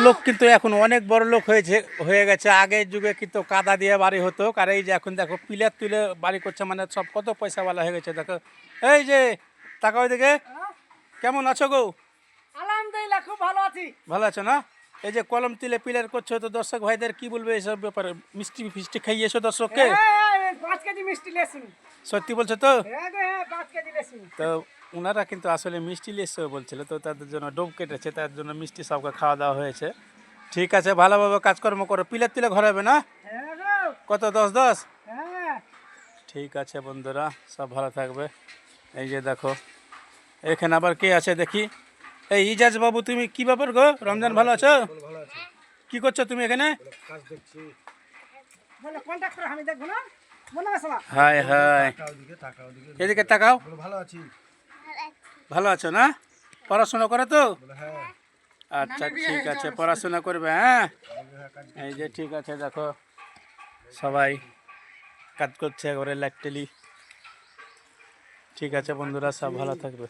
লোক কিন্তু এখন অনেক বড় লোক হয়ে গেছে। আগের যুগে কিন্তু কাদা দিয়ে বাড়ি হতো, আর এই যে এখন দেখো পিলার তুলে বাড়ি করছে, মানে সব কত পয়সাওয়ালা হয়ে গেছে। দেখো এই যে টাকা ওইদিকে, কেমন আছো গো? আলহামদুলিল্লাহ, খুব ভালো আছি। ভালো আছো না? এই যে কলম তুলে পিলার করছো, তো দর্শক ভাইদের কি বলবে এইসব ব্যাপারে? মিষ্টি ফিষ্টি খাইয়েছো দর্শককে? 5 কেজি মিষ্টি লেসুন। সত্যি বলছো তো? হ্যাঁ গো, হ্যাঁ, 5 কেজি লেসুন। তো ওনারা কিন্তু আসলে মিষ্টি লেসে বলছিল, তো তাদের জন্য ডোব কেটেছে, তার জন্য মিষ্টি সবকে খাওয়া দাওয়া হয়েছে। ঠিক আছে, ভালোভাবে কাজকর্ম করো। পিলার তুলে ঘর হবে না? হ্যাঁ গো, কত 10-10? হ্যাঁ। ঠিক আছে বন্ধুরা, সব ভালো থাকবে। এই যে দেখো এখানে আবার কে আছে দেখি। এই ইজাজ বাবু, তুমি কি ব্যাপার গো? রমজান ভালো আছো? কি করছো তুমি এখানে? বলো কন্টাক্ট করো, আমি দেখবো না। মনে আছে না? হাই হাই, এদিকে তাকাও। ভালো আছি। ভালো আছো না? পড়াশোনা করে তো? হ্যাঁ। আচ্ছা ঠিক আছে, পড়াশোনা করবে। হ্যাঁ, এই যে ঠিক আছে, দেখো সবাই কাজ করছে, ঘরে লাইট টেলি। ঠিক আছে বন্ধুরা, সব ভালো থাকবে।